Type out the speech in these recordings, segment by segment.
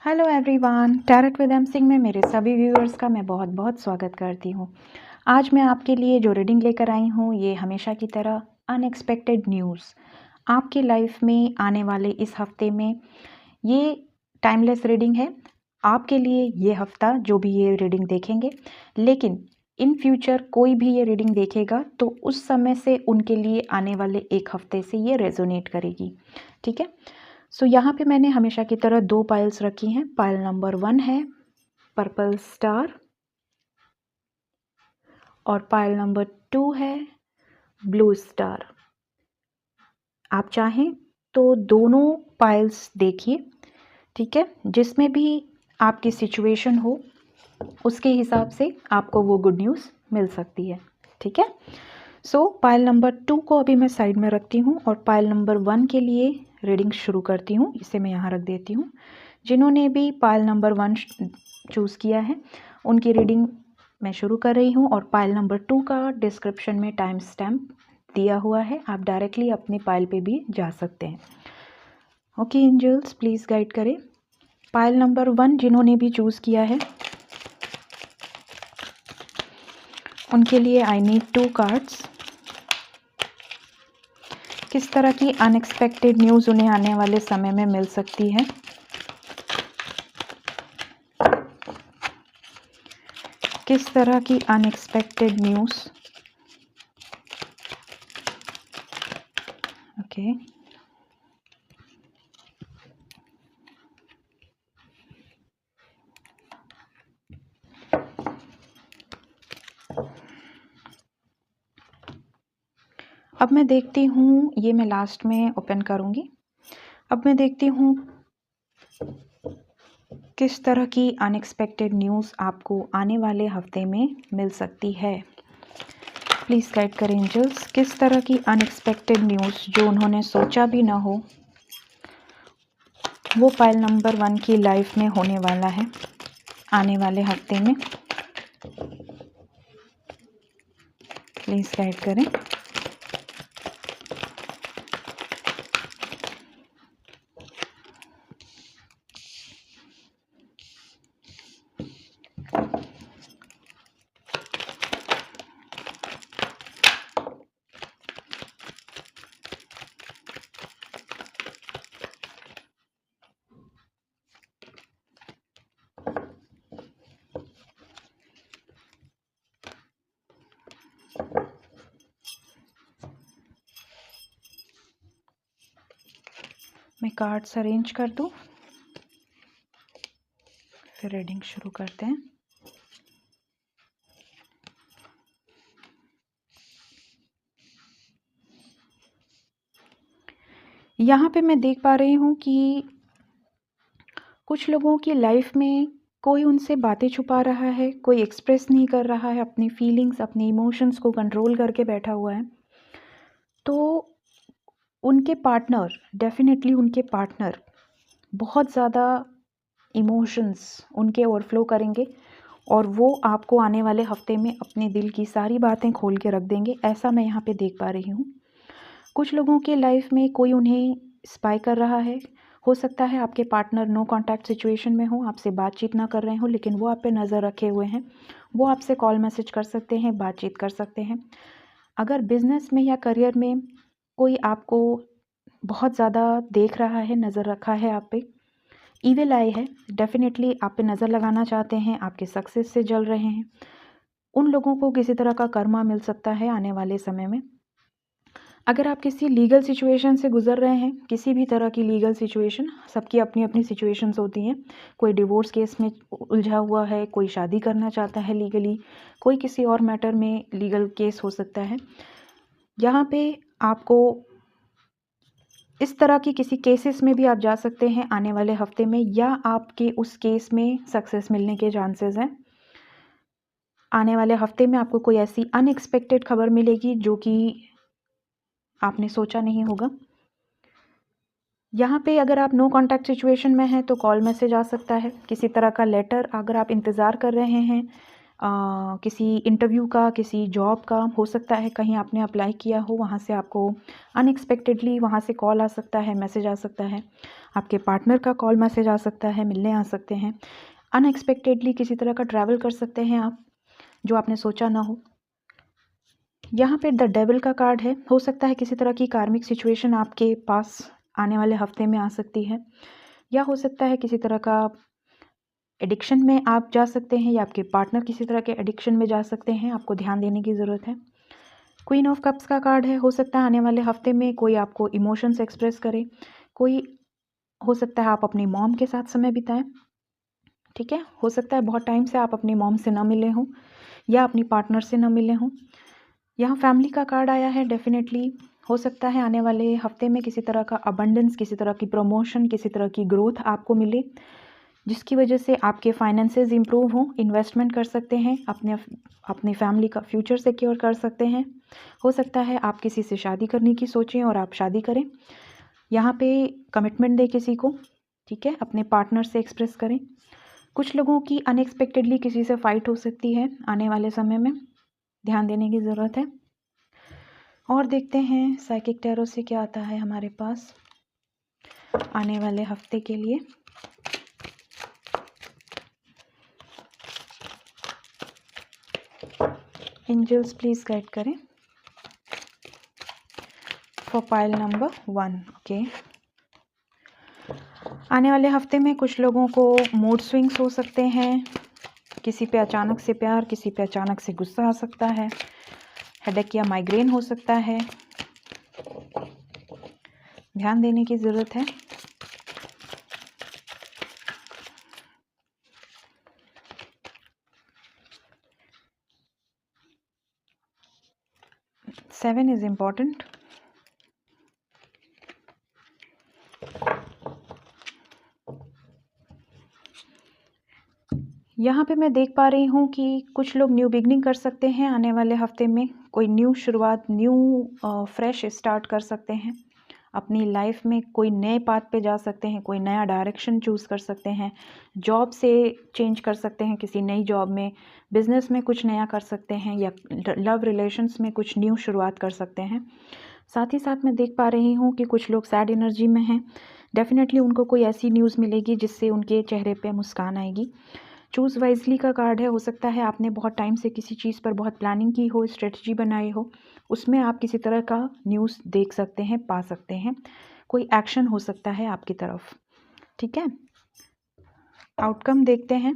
Hello everyone, tarot with M Singh में मेरे सभी व्यूअर्स का मैं बहुत बहुत स्वागत करती हूँ। आज मैं आपके लिए जो रीडिंग लेकर आई हूँ ये हमेशा की तरह अनएक्सपेक्टेड न्यूज़ आपकी लाइफ में आने वाले इस हफ्ते में। ये टाइमलेस रीडिंग है आपके लिए ये हफ्ता जो भी ये रीडिंग देखेंगे, लेकिन इन फ्यूचर कोई भी ये रीडिंग देखेगा तो उस समय से उनके लिए आने वाले एक हफ्ते से ये रेजोनेट करेगी। ठीक है, सो यहाँ पे मैंने हमेशा की तरह 2 पाइल्स रखी हैं। पाइल नंबर 1 है पर्पल स्टार और पाइल नंबर 2 है ब्लू स्टार। आप चाहें तो दोनों पाइल्स देखिए, ठीक है, जिसमें भी आपकी सिचुएशन हो उसके हिसाब से आपको वो गुड न्यूज़ मिल सकती है। ठीक है, सो पाइल नंबर 2 को अभी मैं साइड में रखती हूँ और पाइल नंबर 1 के लिए रीडिंग शुरू करती हूँ। इसे मैं यहाँ रख देती हूँ। जिन्होंने भी पाइल नंबर 1 चूज़ किया है उनकी रीडिंग मैं शुरू कर रही हूँ और पाइल नंबर 2 का डिस्क्रिप्शन में टाइम स्टैम्प दिया हुआ है, आप डायरेक्टली अपनी पाइल पे भी जा सकते हैं। ओके एंजल्स, प्लीज़ गाइड करें। पाइल नंबर 1 जिन्होंने भी चूज़ किया है उनके लिए आई नीड 2 कार्ड्स। किस तरह की अनएक्सपेक्टेड न्यूज़ उन्हें आने वाले समय में मिल सकती है? किस तरह की अनएक्सपेक्टेड न्यूज़? ओके, अब मैं देखती हूँ, ये मैं लास्ट में ओपन करूँगी। अब मैं देखती हूँ किस तरह की अनएक्सपेक्टेड न्यूज़ आपको आने वाले हफ्ते में मिल सकती है। प्लीज़ गाइड करें एंजल्स, किस तरह की अनएक्सपेक्टेड न्यूज़ जो उन्होंने सोचा भी ना हो वो पाइल नंबर 1 की लाइफ में होने वाला है आने वाले हफ्ते में। प्लीज़ गाइड करें। मैं कार्ड्स अरेंज कर दूं, फिर रीडिंग शुरू करते हैं। यहाँ पे मैं देख पा रही हूँ कि कुछ लोगों की लाइफ में कोई उनसे बातें छुपा रहा है, कोई एक्सप्रेस नहीं कर रहा है अपनी फीलिंग्स, अपने इमोशंस को कंट्रोल करके बैठा हुआ है। तो उनके पार्टनर, डेफिनेटली उनके पार्टनर बहुत ज़्यादा इमोशंस उनके ओवरफ्लो करेंगे और वो आपको आने वाले हफ्ते में अपने दिल की सारी बातें खोल के रख देंगे, ऐसा मैं यहाँ पे देख पा रही हूँ। कुछ लोगों के लाइफ में कोई उन्हें स्पाई कर रहा है। हो सकता है आपके पार्टनर नो कांटेक्ट सिचुएशन में हो, आपसे बातचीत ना कर रहे हो, लेकिन वो आप पे नज़र रखे हुए हैं। वो आपसे कॉल मैसेज कर सकते हैं, बातचीत कर सकते हैं। अगर बिजनेस में या करियर में कोई आपको बहुत ज़्यादा देख रहा है, नज़र रखा है आप पे, ईविल आई है, डेफिनेटली आप पे नज़र लगाना चाहते हैं, आपके सक्सेस से जल रहे हैं, उन लोगों को किसी तरह का कर्मा मिल सकता है आने वाले समय में। अगर आप किसी लीगल सिचुएशन से गुजर रहे हैं, किसी भी तरह की लीगल सिचुएशन, सबकी अपनी अपनी सिचुएशंस होती हैं। कोई डिवोर्स केस में उलझा हुआ है, कोई शादी करना चाहता है लीगली, कोई किसी और मैटर में लीगल केस हो सकता है। यहाँ पे आपको इस तरह की किसी केसेस में भी आप जा सकते हैं आने वाले हफ्ते में, या आपके उस केस में सक्सेस मिलने के चांसेस हैं। आने वाले हफ्ते में आपको कोई ऐसी अनएक्सपेक्टेड खबर मिलेगी जो कि आपने सोचा नहीं होगा। यहाँ पे अगर आप नो कांटेक्ट सिचुएशन में हैं तो कॉल मैसेज आ सकता है, किसी तरह का लेटर अगर आप इंतज़ार कर रहे हैं किसी इंटरव्यू का, किसी जॉब का, हो सकता है कहीं आपने अप्लाई किया हो, वहाँ से आपको अनएक्सपेक्टेडली वहाँ से कॉल आ सकता है, मैसेज आ सकता है, आपके पार्टनर का कॉल मैसेज आ सकता है, मिलने आ सकते हैं। अनएक्सपेक्टेडली किसी तरह का ट्रैवल कर सकते हैं आप, जो आपने सोचा ना हो। यहाँ पे द डेविल का कार्ड है। हो सकता है किसी तरह की कार्मिक सिचुएशन आपके पास आने वाले हफ्ते में आ सकती है, या हो सकता है किसी तरह का एडिक्शन में आप जा सकते हैं, या आपके पार्टनर किसी तरह के एडिक्शन में जा सकते हैं। आपको ध्यान देने की ज़रूरत है। क्वीन ऑफ कप्स का कार्ड है। हो सकता है आने वाले हफ्ते में कोई आपको इमोशंस एक्सप्रेस करे, कोई हो सकता है आप अपनी मॉम के साथ समय बिताएं, ठीक है। हो सकता है बहुत टाइम से आप अपनी मॉम से ना मिले हों, या अपनी पार्टनर से ना मिले हों। यहाँ फैमिली का कार्ड आया है। डेफिनेटली हो सकता है आने वाले हफ्ते में किसी तरह का अबंडेंस, किसी तरह की प्रमोशन, किसी तरह की ग्रोथ आपको मिले, जिसकी वजह से आपके फाइनेंसेस इंप्रूव हों। इन्वेस्टमेंट कर सकते हैं, अपनी फैमिली का फ्यूचर सिक्योर कर सकते हैं। हो सकता है आप किसी से शादी करने की सोचें और आप शादी करें। यहाँ पे कमिटमेंट दें किसी को, ठीक है, अपने पार्टनर से एक्सप्रेस करें। कुछ लोगों की अनएक्सपेक्टेडली किसी से फाइट हो सकती है आने वाले समय में, ध्यान देने की ज़रूरत है। और देखते हैं साइकिक टैरो से क्या आता है हमारे पास आने वाले हफ्ते के लिए। एंजल्स प्लीज़ गाइड करें फॉर पाइल नंबर 1। ओके, आने वाले हफ्ते में कुछ लोगों को मूड स्विंग्स हो सकते हैं। किसी पे अचानक से प्यार, किसी पे अचानक से गुस्सा आ सकता है। हेडेक या माइग्रेन हो सकता है, ध्यान देने की ज़रूरत है। Seven is important. यहाँ पे मैं देख पा रही हूँ कि कुछ लोग न्यू बिगनिंग कर सकते हैं आने वाले हफ्ते में। कोई न्यू शुरुआत, न्यू फ्रेश स्टार्ट कर सकते हैं अपनी लाइफ में। कोई नए पाथ पे जा सकते हैं, कोई नया डायरेक्शन चूज़ कर सकते हैं, जॉब से चेंज कर सकते हैं किसी नई जॉब में, बिजनेस में कुछ नया कर सकते हैं, या लव रिलेशंस में कुछ न्यू शुरुआत कर सकते हैं। साथ ही साथ मैं देख पा रही हूँ कि कुछ लोग सैड एनर्जी में हैं। डेफिनेटली उनको कोई ऐसी न्यूज़ मिलेगी जिससे उनके चेहरे पे मुस्कान आएगी। चूज़ वाइजली का कार्ड है। हो सकता है आपने बहुत टाइम से किसी चीज़ पर बहुत प्लानिंग की हो, स्ट्रेटजी बनाई हो, उसमें आप किसी तरह का न्यूज़ देख सकते हैं, पा सकते हैं। कोई एक्शन हो सकता है आपकी तरफ, ठीक है। आउटकम देखते हैं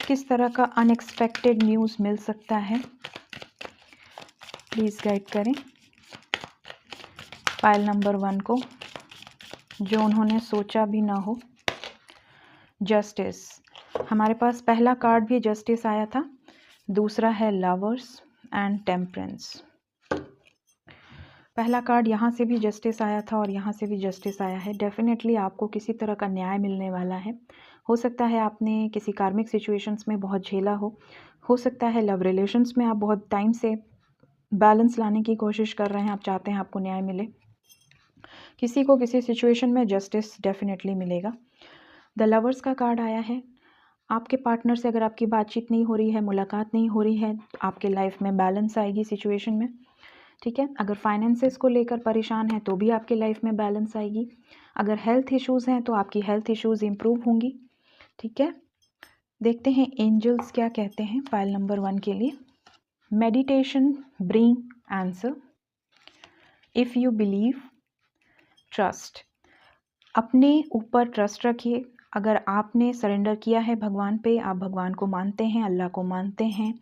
किस तरह का अनएक्सपेक्टेड न्यूज़ मिल सकता है। प्लीज़ गाइड करें पाइल नंबर 1 को, जो उन्होंने सोचा भी ना हो। जस्टिस, हमारे पास पहला कार्ड भी जस्टिस आया था, दूसरा है लवर्स एंड टेम्परेंस। पहला कार्ड यहाँ से भी जस्टिस आया था और यहाँ से भी जस्टिस आया है। डेफिनेटली आपको किसी तरह का न्याय मिलने वाला है। हो सकता है आपने किसी कार्मिक सिचुएशंस में बहुत झेला हो सकता है लव रिलेशंस में आप बहुत टाइम से बैलेंस लाने की कोशिश कर रहे हैं, आप चाहते हैं आपको न्याय मिले। किसी को किसी सिचुएशन में जस्टिस डेफिनेटली मिलेगा। द लवर्स का कार्ड आया है। आपके पार्टनर से अगर आपकी बातचीत नहीं हो रही है, मुलाकात नहीं हो रही है, आपके लाइफ में बैलेंस आएगी सिचुएशन में, ठीक है। अगर फाइनेंसेस को लेकर परेशान है तो भी आपके लाइफ में बैलेंस आएगी। अगर हेल्थ इश्यूज़ हैं तो आपकी हेल्थ इश्यूज़ इम्प्रूव होंगी, ठीक है। देखते हैं एंजल्स क्या कहते हैं पाइल नंबर 1 के लिए। Meditation bring answer. If you believe, trust. अपने ऊपर ट्रस्ट रखिए। अगर आपने सरेंडर किया है भगवान पे, आप भगवान को मानते हैं, अल्लाह को मानते हैं,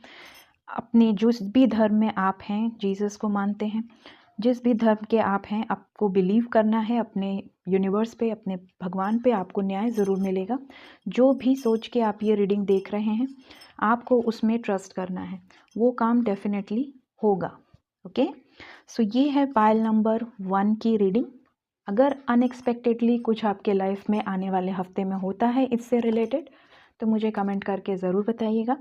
अपने जिस भी धर्म में आप हैं, जीसस को मानते हैं, जिस भी धर्म के आप हैं, आपको बिलीव करना है अपने यूनिवर्स पे, अपने भगवान पे। आपको न्याय ज़रूर मिलेगा। जो भी सोच के आप ये रीडिंग देख रहे हैं, आपको उसमें ट्रस्ट करना है, वो काम डेफिनेटली होगा। ओके, सो ये है पाइल नंबर 1 की रीडिंग। अगर अनएक्सपेक्टेडली कुछ आपके लाइफ में आने वाले हफ्ते में होता है इससे रिलेटेड, तो मुझे कमेंट करके ज़रूर बताइएगा।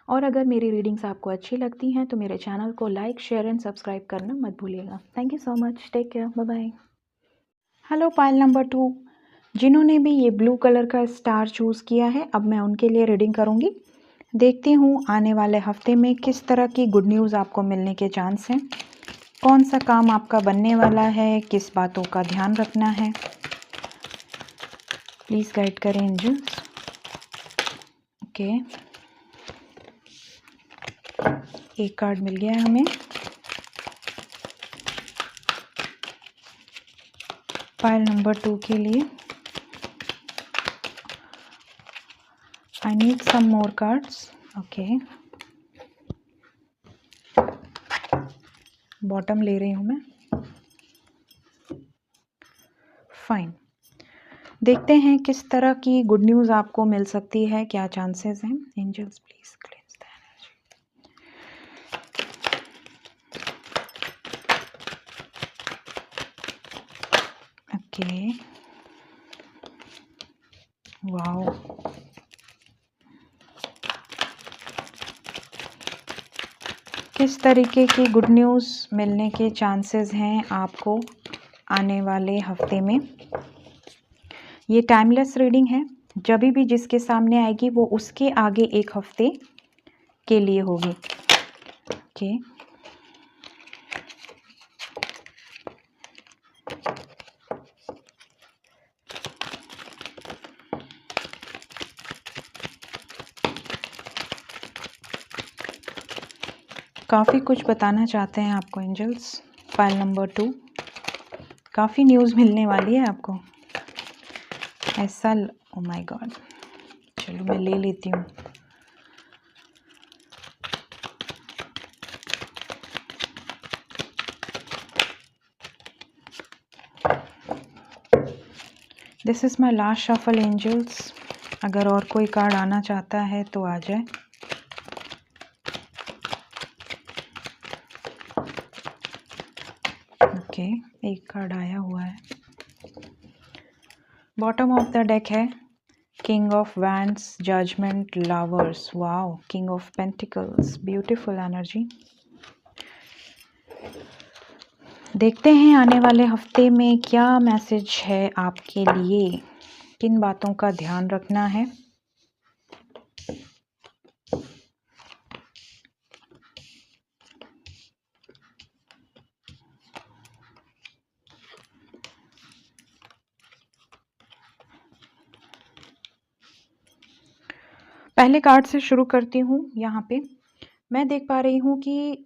और अगर मेरी रीडिंग्स आपको अच्छी लगती हैं तो मेरे चैनल को लाइक, शेयर एंड सब्सक्राइब करना मत भूलिएगा। Thank you so much, take care, bye bye. Hello pile number 2, जिन्होंने भी ये ब्लू कलर का स्टार चूज़ किया है, अब मैं उनके लिए रीडिंग करूँगी। देखती हूँ आने वाले हफ्ते में किस तरह की गुड न्यूज़ आपको मिलने के चांस हैं। कौन सा काम आपका बनने वाला है, किस बातों का ध्यान रखना है। प्लीज़ गाइड करें एंजल्स। ओके, एक कार्ड मिल गया है हमें। पाइल नंबर 2 के लिए I need some more cards. Okay, bottom ले रही हूँ मैं। फाइन, देखते हैं किस तरह की गुड न्यूज़ आपको मिल सकती है, क्या चांसेस हैं। Angels please cleanse the energy. Okay, wow, किस तरीके की गुड न्यूज़ मिलने के चांसेस हैं आपको आने वाले हफ्ते में। ये टाइमलेस रीडिंग है, जब भी जिसके सामने आएगी वो उसके आगे एक हफ्ते के लिए होगी। ओके, काफ़ी कुछ बताना चाहते हैं आपको एंजल्स। फाइल नंबर 2, काफ़ी न्यूज़ मिलने वाली है आपको ऐसा। ओ माय गॉड, चलो मैं ले लेती हूँ। This is my last shuffle angels. अगर और कोई कार्ड आना चाहता है तो आ जाए। ओके, एक कार्ड आया हुआ है। बॉटम ऑफ द डेक है king of wands, judgement, lovers. Wow, king of pentacles, beautiful energy. देखते हैं आने वाले हफ्ते में क्या मैसेज है आपके लिए, किन बातों का ध्यान रखना है। पहले कार्ड से शुरू करती हूँ। यहाँ पे मैं देख पा रही हूँ कि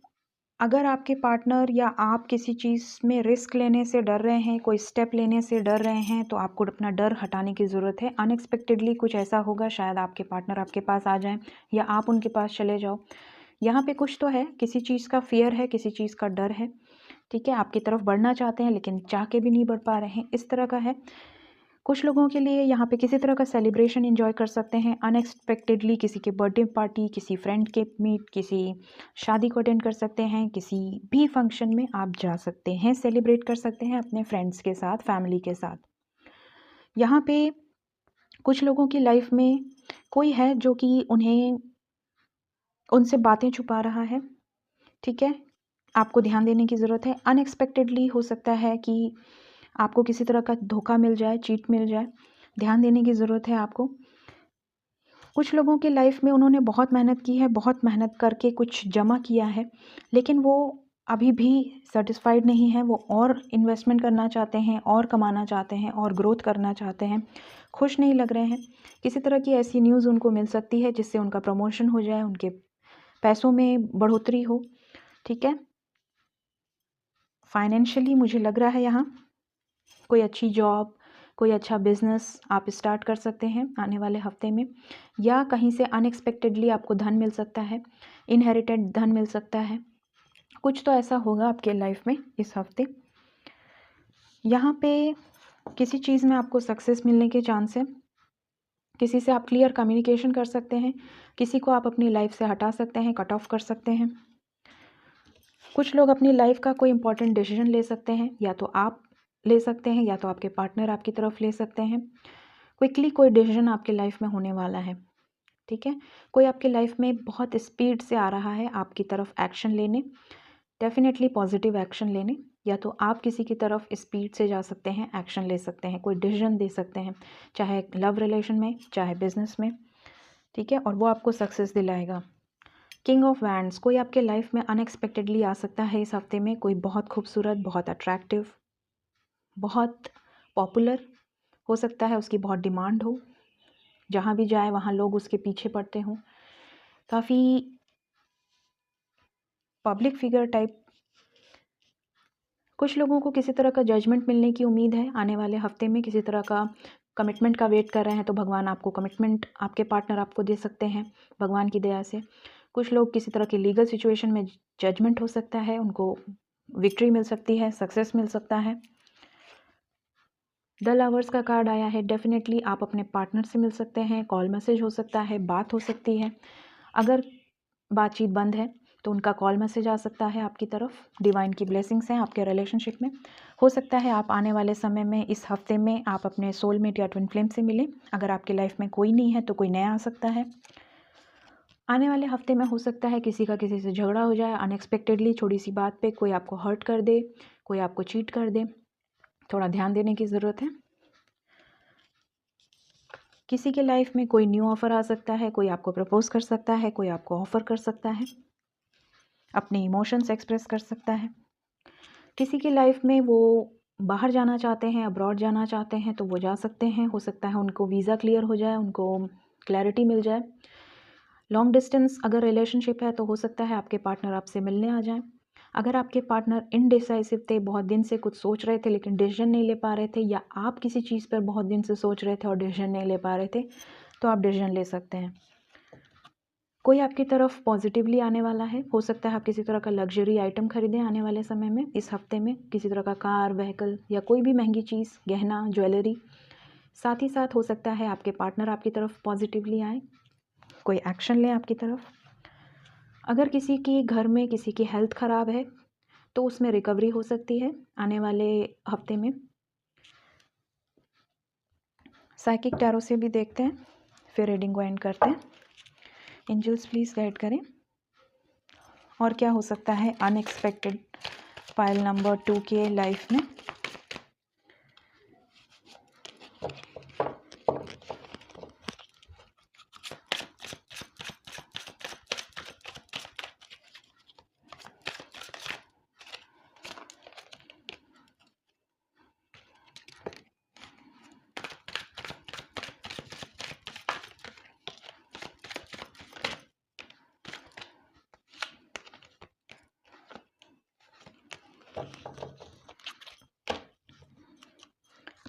अगर आपके पार्टनर या आप किसी चीज़ में रिस्क लेने से डर रहे हैं, कोई स्टेप लेने से डर रहे हैं, तो आपको अपना डर हटाने की ज़रूरत है। अनएक्सपेक्टेडली कुछ ऐसा होगा, शायद आपके पार्टनर आपके पास आ जाएं या आप उनके पास चले जाओ। यहाँ पे कुछ तो है, किसी चीज़ का फियर है, किसी चीज़ का डर है। ठीक है, आपकी तरफ बढ़ना चाहते हैं लेकिन चाह के भी नहीं बढ़ पा रहे हैं, इस तरह का है। कुछ लोगों के लिए यहाँ पे किसी तरह का सेलिब्रेशन एंजॉय कर सकते हैं अनएक्सपेक्टेडली, किसी के बर्थडे पार्टी, किसी फ्रेंड के मीट, किसी शादी को अटेंड कर सकते हैं, किसी भी फंक्शन में आप जा सकते हैं, सेलिब्रेट कर सकते हैं अपने फ्रेंड्स के साथ, फैमिली के साथ। यहाँ पे कुछ लोगों की लाइफ में कोई है जो कि उन्हें उनसे बातें छुपा रहा है। ठीक है, आपको ध्यान देने की ज़रूरत है। अनएक्सपेक्टेडली हो सकता है कि आपको किसी तरह का धोखा मिल जाए, चीट मिल जाए, ध्यान देने की ज़रूरत है आपको। कुछ लोगों की लाइफ में उन्होंने बहुत मेहनत की है, बहुत मेहनत करके कुछ जमा किया है, लेकिन वो अभी भी सेटिस्फाइड नहीं है। वो और इन्वेस्टमेंट करना चाहते हैं, और कमाना चाहते हैं, और ग्रोथ करना चाहते हैं, खुश नहीं लग रहे हैं। किसी तरह की ऐसी न्यूज़ उनको मिल सकती है जिससे उनका प्रमोशन हो जाए, उनके पैसों में बढ़ोतरी हो। ठीक है, फाइनेंशियली मुझे लग रहा है यहाँ कोई अच्छी जॉब, कोई अच्छा बिजनेस आप स्टार्ट कर सकते हैं आने वाले हफ्ते में, या कहीं से अनएक्सपेक्टेडली आपको धन मिल सकता है, इनहेरिटेड धन मिल सकता है। कुछ तो ऐसा होगा आपके लाइफ में इस हफ्ते। यहाँ पे किसी चीज़ में आपको सक्सेस मिलने के चांस है। किसी से आप क्लियर कम्युनिकेशन कर सकते हैं, किसी को आप अपनी लाइफ से हटा सकते हैं, कट ऑफ कर सकते हैं। कुछ लोग अपनी लाइफ का कोई इंपॉर्टेंट डिसीजन ले सकते हैं, या तो आप ले सकते हैं या तो आपके पार्टनर आपकी तरफ ले सकते हैं। क्विकली कोई डिसीजन आपके लाइफ में होने वाला है। ठीक है, कोई आपकी लाइफ में बहुत स्पीड से आ रहा है आपकी तरफ एक्शन लेने, डेफिनेटली पॉजिटिव एक्शन लेने। या तो आप किसी की तरफ स्पीड से जा सकते हैं, एक्शन ले सकते हैं, कोई डिसीजन दे सकते हैं, चाहे लव रिलेशन में, चाहे बिजनेस में, ठीक है, और वो आपको सक्सेस दिलाएगा। किंग ऑफ वैंड्स, कोई आपके लाइफ में अनएक्सपेक्टेडली आ सकता है इस हफ्ते में, कोई बहुत खूबसूरत, बहुत अट्रैक्टिव, बहुत पॉपुलर हो सकता है, उसकी बहुत डिमांड हो, जहाँ भी जाए वहाँ लोग उसके पीछे पड़ते हों, काफ़ी पब्लिक फिगर टाइप। कुछ लोगों को किसी तरह का जजमेंट मिलने की उम्मीद है आने वाले हफ्ते में, किसी तरह का कमिटमेंट का वेट कर रहे हैं तो भगवान आपको कमिटमेंट, आपके पार्टनर आपको दे सकते हैं भगवान की दया से। कुछ लोग किसी तरह की लीगल सिचुएशन में जजमेंट हो सकता है, उनको विक्ट्री मिल सकती है, सक्सेस मिल सकता है। द लवर्स का कार्ड आया है, डेफिनेटली आप अपने पार्टनर से मिल सकते हैं, कॉल मैसेज हो सकता है, बात हो सकती है। अगर बातचीत बंद है तो उनका कॉल मैसेज आ सकता है आपकी तरफ, डिवाइन की ब्लेसिंग्स हैं आपके रिलेशनशिप में। हो सकता है आप आने वाले समय में, इस हफ्ते में, आप अपने सोलमेट या ट्विन फ्लेम से मिलें। अगर आपकी लाइफ में कोई नहीं है तो कोई नया आ सकता है। आने वाले हफ्ते में हो सकता है किसी का किसी से झगड़ा हो जाए अनएक्सपेक्टेडली, छोटी सी बात पे कोई आपको हर्ट कर दे, कोई आपको चीट कर दे, थोड़ा ध्यान देने की ज़रूरत है। किसी के लाइफ में कोई न्यू ऑफ़र आ सकता है, कोई आपको प्रपोज कर सकता है, कोई आपको ऑफ़र कर सकता है, अपने इमोशंस एक्सप्रेस कर सकता है। किसी की लाइफ में वो बाहर जाना चाहते हैं, अब्रॉड जाना चाहते हैं तो वो जा सकते हैं। हो सकता है उनको वीज़ा क्लियर हो जाए, उनको क्लैरिटी मिल जाए। लॉन्ग डिस्टेंस अगर रिलेशनशिप है तो हो सकता है आपके पार्टनर आपसे मिलने आ जाएं। अगर आपके पार्टनर इनडिसाइसिव थे, बहुत दिन से कुछ सोच रहे थे लेकिन डिसीजन नहीं ले पा रहे थे, या आप किसी चीज़ पर बहुत दिन से सोच रहे थे और डिसीजन नहीं ले पा रहे थे, तो आप डिसीजन ले सकते हैं। कोई आपकी तरफ पॉजिटिवली आने वाला है। हो सकता है आप किसी तरह का लग्जरी आइटम खरीदें आने वाले समय में, इस हफ्ते में, किसी तरह का कार, व्हीकल या कोई भी महंगी चीज़, गहना, ज्वेलरी। साथ ही साथ हो सकता है आपके पार्टनर आपकी तरफ पॉजिटिवली आए, कोई एक्शन लें आपकी तरफ। अगर किसी की घर में किसी की हेल्थ ख़राब है तो उसमें रिकवरी हो सकती है आने वाले हफ्ते में। साइकिक टैरो से भी देखते हैं, फिर रीडिंग को एंड करते हैं। एंजल्स प्लीज़ गाइड करें, और क्या हो सकता है अनएक्सपेक्टेड पाइल नंबर 2 के लाइफ में।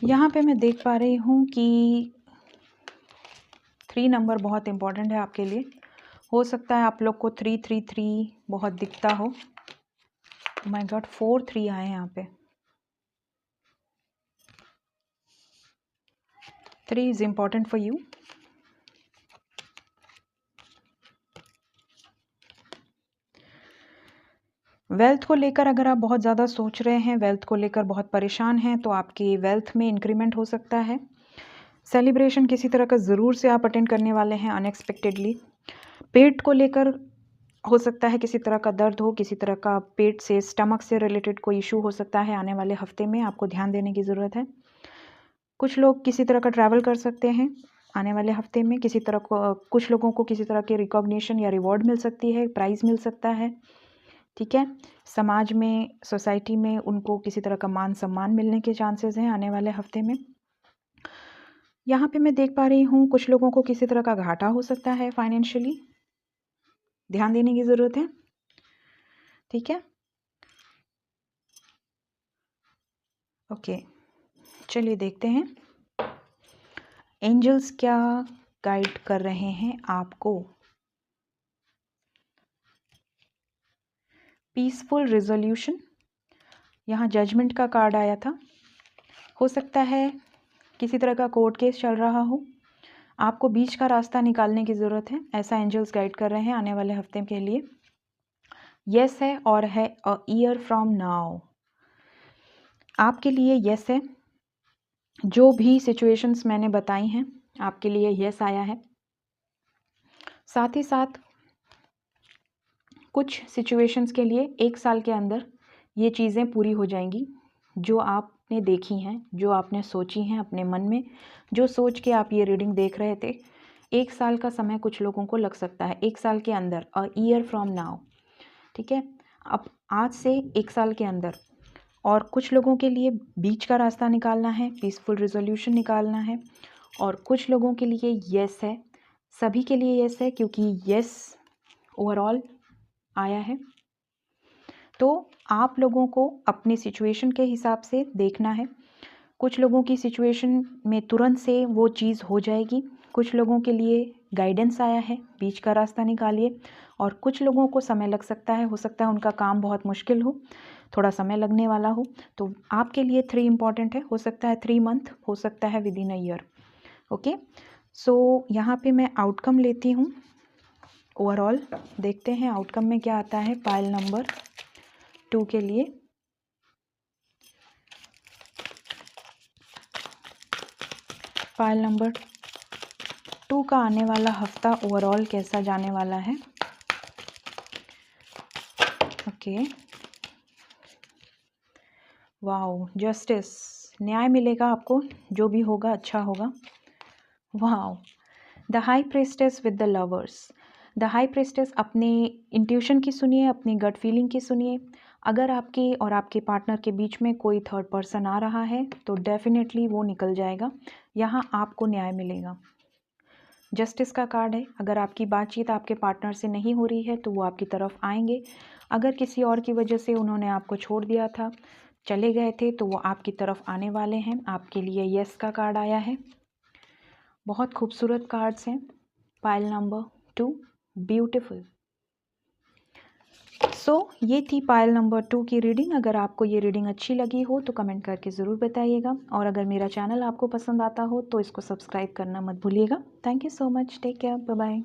यहाँ पे मैं देख पा रही हूँ कि 3 नंबर बहुत इम्पॉर्टेंट है आपके लिए। हो सकता है आप लोग को 333 बहुत दिखता हो। माय गॉड, 4-3 आए हैं यहाँ पे। 3 is important for you. Wealth को लेकर अगर आप बहुत ज़्यादा सोच रहे हैं, वेल्थ को लेकर बहुत परेशान हैं, तो आपकी वेल्थ में इंक्रीमेंट हो सकता है। सेलिब्रेशन किसी तरह का ज़रूर से आप अटेंड करने वाले हैं अनएक्सपेक्टेडली। पेट को लेकर हो सकता है किसी तरह का दर्द हो, किसी तरह का पेट से, स्टमक से रिलेटेड कोई इशू हो सकता है आने वाले हफ्ते में, आपको ध्यान देने की ज़रूरत है। कुछ लोग किसी तरह का ट्रैवल कर सकते हैं आने वाले हफ्ते में, किसी तरह को, कुछ लोगों को किसी तरह की रिकॉग्निशन या रिवॉर्ड मिल सकती है, प्राइज़ मिल सकता है, ठीक है। समाज में, सोसाइटी में उनको किसी तरह का मान सम्मान मिलने के चांसेस हैं आने वाले हफ्ते में। यहाँ पे मैं देख पा रही हूँ कुछ लोगों को किसी तरह का घाटा हो सकता है फाइनेंशियली, ध्यान देने की ज़रूरत है, ठीक है। ओके, चलिए देखते हैं एंजल्स क्या गाइड कर रहे हैं आपको। पीसफुल रिजोल्यूशन, यहाँ जजमेंट का कार्ड आया था। हो सकता है किसी तरह का कोर्ट केस चल रहा हो, आपको बीच का रास्ता निकालने की ज़रूरत है, ऐसा एंजल्स गाइड कर रहे हैं आने वाले हफ्ते के लिए। यस है और है अ ईयर फ्रॉम नाउ, आपके लिए यस है। जो भी सिचुएशंस मैंने बताई हैं आपके लिए यस आया है। साथ ही साथ कुछ सिचुएशंस के लिए 1 साल के अंदर ये चीज़ें पूरी हो जाएंगी जो आपने देखी हैं, जो आपने सोची हैं अपने मन में, जो सोच के आप ये रीडिंग देख रहे थे। 1 साल का समय कुछ लोगों को लग सकता है, 1 साल के अंदर, अ ईयर फ्रॉम नाउ, ठीक है? अब आज से 1 साल के अंदर। और कुछ लोगों के लिए बीच का रास्ता निकालना है, पीसफुल रिजोल्यूशन निकालना है, और कुछ लोगों के लिए येस है। सभी के लिए येस है, क्योंकि येस ओवरऑल आया है। तो आप लोगों को अपनी सिचुएशन के हिसाब से देखना है। कुछ लोगों की सिचुएशन में तुरंत से वो चीज़ हो जाएगी, कुछ लोगों के लिए गाइडेंस आया है, बीच का रास्ता निकालिए। और कुछ लोगों को समय लग सकता है, हो सकता है उनका काम बहुत मुश्किल हो, थोड़ा समय लगने वाला हो। तो आपके लिए 3 इम्पॉर्टेंट है, हो सकता है 3 मंथ, हो सकता है within a year. Okay, so यहाँ पे मैं आउटकम लेती हूँ ओवरऑल। देखते हैं आउटकम में क्या आता है पाइल नंबर 2 के लिए। पाइल नंबर 2 का आने वाला हफ्ता ओवरऑल कैसा जाने वाला है। ओके, वाओ, जस्टिस, न्याय मिलेगा आपको, जो भी होगा अच्छा होगा। Wow, the high priestess with the lovers. The high priestess, अपने इंट्यूशन की सुनिए, अपनी गट फीलिंग की सुनिए। अगर आपके और आपके पार्टनर के बीच में कोई थर्ड पर्सन आ रहा है तो डेफिनेटली वो निकल जाएगा, यहाँ आपको न्याय मिलेगा। जस्टिस का कार्ड है, अगर आपकी बातचीत आपके पार्टनर से नहीं हो रही है तो वो आपकी तरफ आएंगे। अगर किसी और की वजह से उन्होंने आपको छोड़ दिया था, चले गए थे, तो वो आपकी तरफ आने वाले हैं। आपके लिए यस का कार्ड आया है। बहुत खूबसूरत कार्ड्स हैं। Pile number 2, beautiful. सो ये थी पाइल नंबर 2 की रीडिंग। अगर आपको ये रीडिंग अच्छी लगी हो तो कमेंट करके ज़रूर बताइएगा, और अगर मेरा चैनल आपको पसंद आता हो तो इसको सब्सक्राइब करना मत भूलिएगा। Thank you so much, take care, bye bye.